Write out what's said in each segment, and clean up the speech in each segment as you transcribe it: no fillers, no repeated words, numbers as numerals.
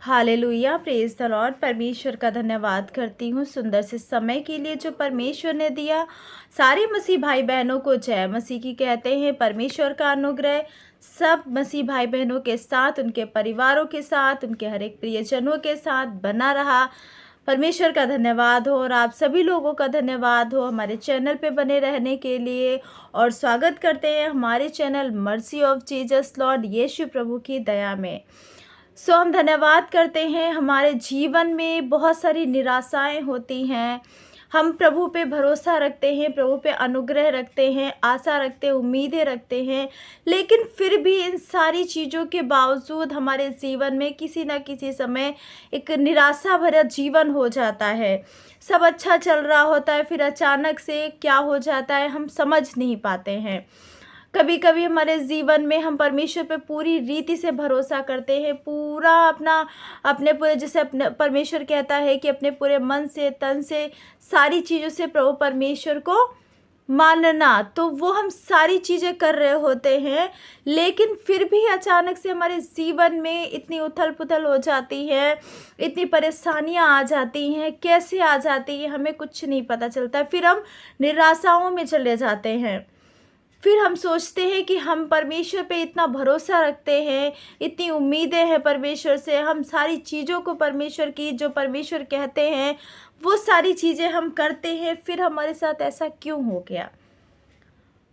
Hallelujah, praise the Lord. परमेश्वर का धन्यवाद करती हूँ सुंदर से समय के लिए जो परमेश्वर ने दिया। सारे मसीह भाई बहनों को जय मसीह की कहते हैं। परमेश्वर का अनुग्रह सब मसीह भाई बहनों के साथ, उनके परिवारों के साथ, उनके हर एक प्रियजनों के साथ बना रहा। परमेश्वर का धन्यवाद हो और आप सभी लोगों का धन्यवाद हो हमारे चैनल पे बने रहने के लिए। और स्वागत करते हैं हमारे channel mercy of Jesus Lord Yeshu प्रभु की दया में। हम धन्यवाद करते हैं। हमारे जीवन में बहुत सारी निराशाएं होती हैं। हम प्रभु पे भरोसा रखते हैं, प्रभु पे अनुग्रह रखते हैं, आशा रखते हैं, उम्मीदें रखते हैं, लेकिन फिर भी इन सारी चीज़ों के बावजूद हमारे जीवन में किसी न किसी समय एक निराशा भरा जीवन हो जाता है। सब अच्छा चल रहा होता है, फिर अचानक से क्या हो जाता है हम समझ नहीं पाते हैं। कभी कभी हमारे जीवन में हम परमेश्वर पे पूरी रीति से भरोसा करते हैं, पूरा अपने पूरे, जैसे अपने परमेश्वर कहता है कि अपने पूरे मन से, तन से, सारी चीज़ों से प्रभु परमेश्वर को मानना, तो वो हम सारी चीज़ें कर रहे होते हैं, लेकिन फिर भी अचानक से हमारे जीवन में इतनी उथल पुथल हो जाती है, इतनी परेशानियां आ जाती हैं, कैसे आ जाती है हमें कुछ नहीं पता चलता। फिर हम निराशाओं में चले जाते हैं। फिर हम सोचते हैं कि हम परमेश्वर पे इतना भरोसा रखते हैं, इतनी उम्मीदें हैं परमेश्वर से, हम सारी चीज़ों को परमेश्वर की, जो परमेश्वर कहते हैं वो सारी चीज़ें हम करते हैं, फिर हमारे साथ ऐसा क्यों हो गया।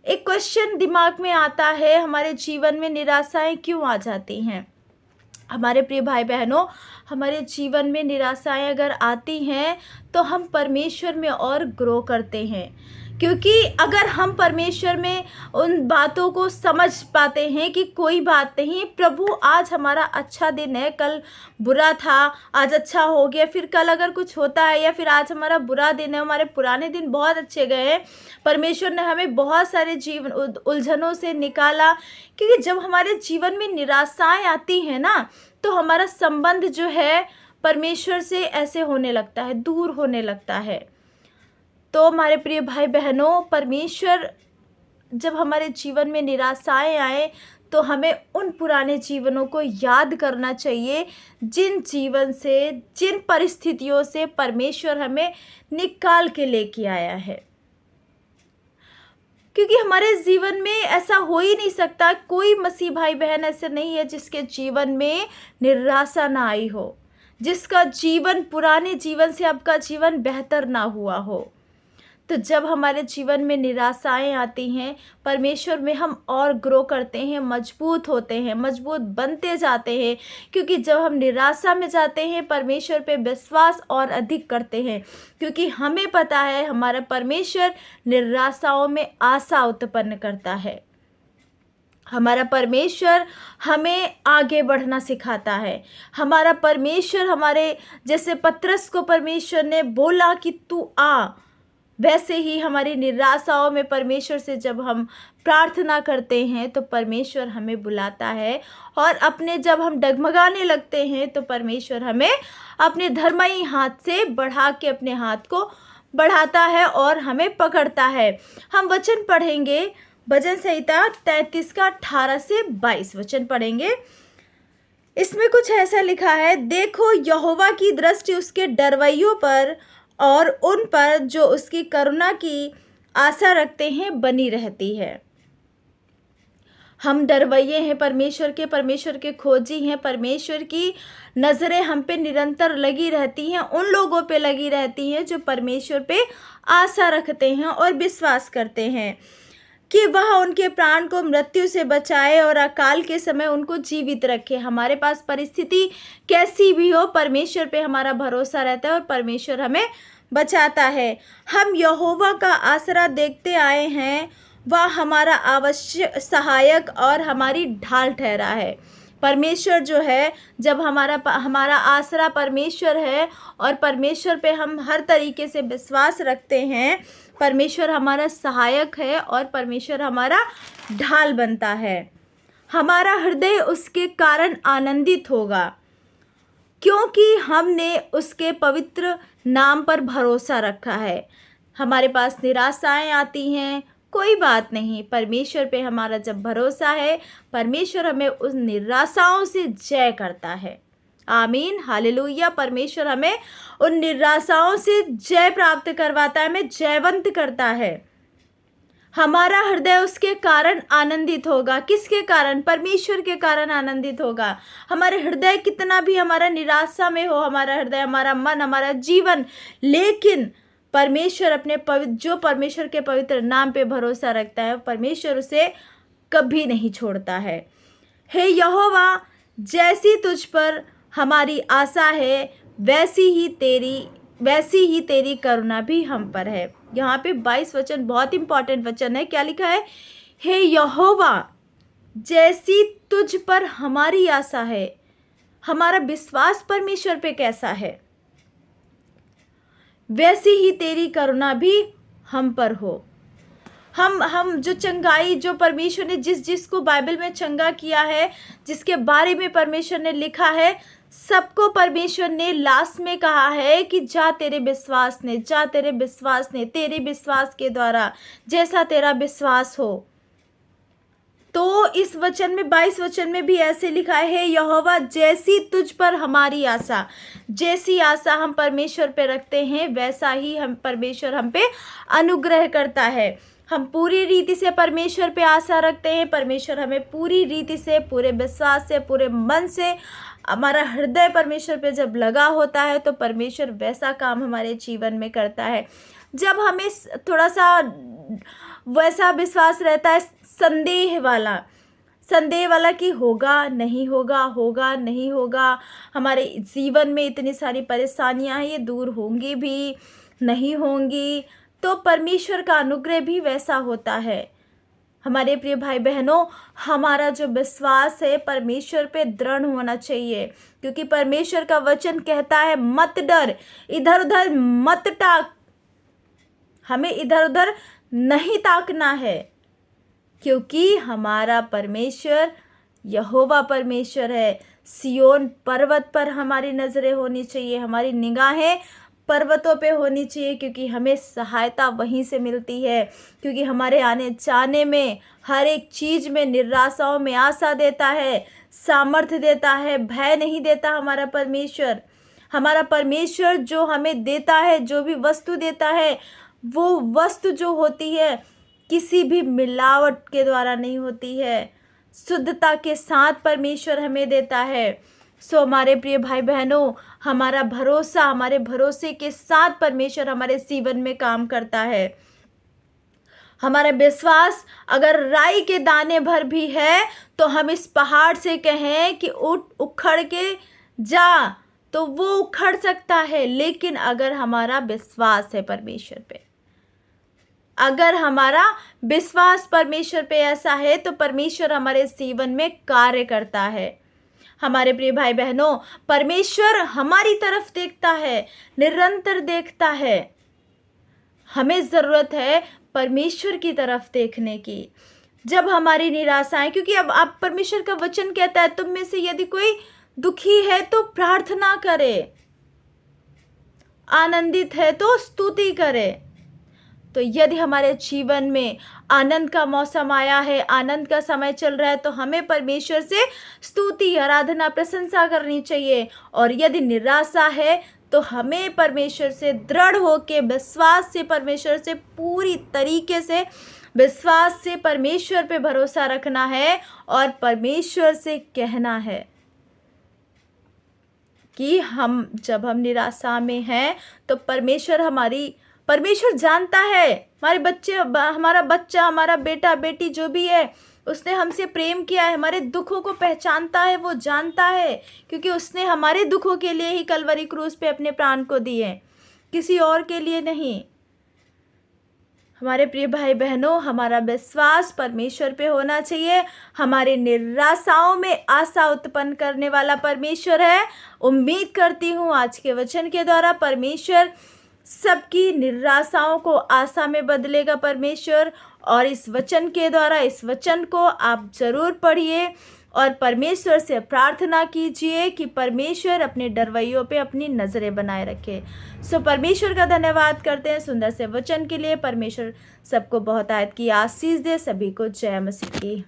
एक क्वेश्चन दिमाग में आता है, हमारे जीवन में निराशाएं क्यों आ जाती हैं। हमारे प्रिय भाई बहनों, हमारे जीवन में निराशाएं अगर आती हैं तो हम परमेश्वर में और ग्रो करते हैं, क्योंकि अगर हम परमेश्वर में उन बातों को समझ पाते हैं कि कोई बात नहीं, प्रभु आज हमारा अच्छा दिन है, कल बुरा था, आज अच्छा हो गया, फिर कल अगर कुछ होता है, या फिर आज हमारा बुरा दिन है, हमारे पुराने दिन बहुत अच्छे गए हैं, परमेश्वर ने हमें बहुत सारे जीवन उलझनों से निकाला। क्योंकि जब हमारे जीवन में निराशाएं आती हैं ना, तो हमारा संबंध जो है परमेश्वर से ऐसे होने लगता है, दूर होने लगता है। तो हमारे प्रिय भाई बहनों, परमेश्वर जब हमारे जीवन में निराशाएं आए तो हमें उन पुराने जीवनों को याद करना चाहिए, जिन जीवन से, जिन परिस्थितियों से परमेश्वर हमें निकाल के लेके आया है। क्योंकि हमारे जीवन में ऐसा हो ही नहीं सकता, कोई मसीह भाई बहन ऐसे नहीं है जिसके जीवन में निराशा ना आई हो, जिसका जीवन, पुराने जीवन से अब का जीवन बेहतर ना हुआ हो। तो जब हमारे जीवन में निराशाएं आती हैं, परमेश्वर में हम और ग्रो करते हैं, मजबूत होते हैं, मजबूत बनते जाते हैं। क्योंकि जब हम निराशा में जाते हैं, परमेश्वर पे विश्वास और अधिक करते हैं, क्योंकि हमें पता है हमारा परमेश्वर निराशाओं में आशा उत्पन्न करता है। हमारा परमेश्वर हमें आगे बढ़ना सिखाता है। हमारा परमेश्वर, हमारे जैसे पतरस को परमेश्वर ने बोला कि तू आ, वैसे ही हमारी निराशाओं में परमेश्वर से जब हम प्रार्थना करते हैं तो परमेश्वर हमें बुलाता है, और अपने जब हम डगमगाने लगते हैं तो परमेश्वर हमें अपने धर्मई हाथ से बढ़ा के अपने हाथ को बढ़ाता है और हमें पकड़ता है। हम वचन पढ़ेंगे, भजन संहिता 33 का 18 से 22 वचन पढ़ेंगे। इसमें कुछ ऐसा लिखा है, देखो यहोवा की दृष्टि उसके डरवैयों पर और उन पर जो उसकी करुणा की आशा रखते हैं बनी रहती है। हम डरवैये हैं परमेश्वर के खोजी हैं। परमेश्वर की नज़रें हम पे निरंतर लगी रहती हैं, उन लोगों पे लगी रहती हैं जो परमेश्वर पे आशा रखते हैं और विश्वास करते हैं कि वह उनके प्राण को मृत्यु से बचाए और अकाल के समय उनको जीवित रखे। हमारे पास परिस्थिति कैसी भी हो, परमेश्वर पे हमारा भरोसा रहता है और परमेश्वर हमें बचाता है। हम यहोवा का आसरा देखते आए हैं, वह हमारा आवश्यक सहायक और हमारी ढाल ठहरा है। परमेश्वर जो है, जब हमारा आसरा परमेश्वर है और परमेश्वर पे हम हर तरीके से विश्वास रखते हैं, परमेश्वर हमारा सहायक है और परमेश्वर हमारा ढाल बनता है। हमारा हृदय उसके कारण आनंदित होगा, क्योंकि हमने उसके पवित्र नाम पर भरोसा रखा है। हमारे पास निराशाएं आती हैं, कोई बात नहीं, परमेश्वर पे हमारा जब भरोसा है, परमेश्वर हमें उस निराशाओं से जय करता है। आमीन, हालेलुया। परमेश्वर हमें उन निराशाओं से जय प्राप्त करवाता है, हमें जयवंत करता है। हमारा हृदय उसके कारण आनंदित होगा। किसके कारण? परमेश्वर के कारण आनंदित होगा। हमारे हृदय कितना भी हमारा निराशा में हो, हमारा हृदय, हमारा मन, हमारा जीवन, लेकिन परमेश्वर अपने जो परमेश्वर के पवित्र नाम पे भरोसा रखता है, परमेश्वर उसे कभी नहीं छोड़ता है। हे यहोवा, जैसी तुझ पर हमारी आशा है, वैसी ही तेरी करुणा भी हम पर है। यहाँ पे 22 वचन बहुत इंपॉर्टेंट वचन है। क्या लिखा है? हे यहोवा, जैसी तुझ पर हमारी आशा है। हमारा विश्वास परमेश्वर पे कैसा है, वैसी ही तेरी करुणा भी हम पर हो। हम जो चंगाई, जो परमेश्वर ने जिसको बाइबल में चंगा किया है, जिसके बारे में परमेश्वर ने लिखा है, सबको परमेश्वर ने लास्ट में कहा है कि जा तेरे विश्वास ने तेरे विश्वास के द्वारा, जैसा तेरा विश्वास हो। तो इस वचन में 22 वचन में भी ऐसे लिखा है, यहोवा, जैसी तुझ पर हमारी आशा, जैसी आशा हम परमेश्वर पे रखते हैं, वैसा ही परमेश्वर हम पे अनुग्रह करता है। हम पूरी रीति से परमेश्वर पे आशा रखते हैं। परमेश्वर हमें पूरी रीति से, पूरे विश्वास से, पूरे मन से, हमारा हृदय परमेश्वर पे जब लगा होता है तो परमेश्वर वैसा काम हमारे जीवन में करता है। जब हमें थोड़ा सा वैसा विश्वास रहता है, संदेह वाला कि होगा नहीं होगा, होगा नहीं होगा, हमारे जीवन में इतनी सारी परेशानियां हैं, ये दूर होंगी भी नहीं होंगी, तो परमेश्वर का अनुग्रह भी वैसा होता है। हमारे प्रिय भाई बहनों, हमारा जो विश्वास है परमेश्वर पे दृढ़ होना चाहिए, क्योंकि परमेश्वर का वचन कहता है, मत डर, इधर उधर मत ताक। हमें इधर उधर नहीं ताकना है, क्योंकि हमारा परमेश्वर यहोवा परमेश्वर है। सियोन पर्वत पर हमारी नजरें होनी चाहिए, हमारी निगाहें पर्वतों पे होनी चाहिए, क्योंकि हमें सहायता वहीं से मिलती है। क्योंकि हमारे आने जाने में, हर एक चीज़ में, निराशाओं में आशा देता है, सामर्थ्य देता है, भय नहीं देता हमारा परमेश्वर। हमारा परमेश्वर जो हमें देता है, जो भी वस्तु देता है, वो वस्तु जो होती है किसी भी मिलावट के द्वारा नहीं होती है, शुद्धता के साथ परमेश्वर हमें देता है। सो हमारे प्रिय भाई बहनों, हमारा भरोसा, हमारे भरोसे के साथ परमेश्वर हमारे जीवन में काम करता है। हमारा विश्वास अगर राई के दाने भर भी है तो हम इस पहाड़ से कहें कि उठ, उखड़ के जा, तो वो उखड़ सकता है। लेकिन अगर हमारा विश्वास है परमेश्वर पे, अगर हमारा विश्वास परमेश्वर पे ऐसा है, तो परमेश्वर हमारे जीवन में कार्य करता है। हमारे प्रिय भाई बहनों, परमेश्वर हमारी तरफ देखता है, निरंतर देखता है। हमें ज़रूरत है परमेश्वर की तरफ देखने की। जब हमारी निराशाएं, क्योंकि अब आप, परमेश्वर का वचन कहता है, तुम में से यदि कोई दुखी है तो प्रार्थना करे, आनंदित है तो स्तुति करे। तो यदि हमारे जीवन में आनंद का मौसम आया है, आनंद का समय चल रहा है, तो हमें परमेश्वर से स्तुति, आराधना, प्रशंसा करनी चाहिए। और यदि निराशा है तो हमें परमेश्वर से दृढ़ होकर, विश्वास से, परमेश्वर से पूरी तरीके से विश्वास से परमेश्वर पे भरोसा रखना है और परमेश्वर से कहना है कि जब हम निराशा में हैं तो परमेश्वर जानता है, हमारा बच्चा, हमारा बेटा बेटी जो भी है, उसने हमसे प्रेम किया है, हमारे दुखों को पहचानता है, वो जानता है, क्योंकि उसने हमारे दुखों के लिए ही कलवरी क्रूस पे अपने प्राण को दिए, किसी और के लिए नहीं। हमारे प्रिय भाई बहनों, हमारा विश्वास परमेश्वर पे होना चाहिए। हमारे निराशाओं में आशा उत्पन्न करने वाला परमेश्वर है। उम्मीद करती हूँ आज के वचन के द्वारा परमेश्वर सबकी निराशाओं को आशा में बदलेगा परमेश्वर। और इस वचन के द्वारा, इस वचन को आप ज़रूर पढ़िए और परमेश्वर से प्रार्थना कीजिए कि परमेश्वर अपने डरवैयों पे अपनी नज़रें बनाए रखे। सो परमेश्वर का धन्यवाद करते हैं सुंदर से वचन के लिए। परमेश्वर सबको बहुत आयत की आशीष दे। सभी को जय मसीह की।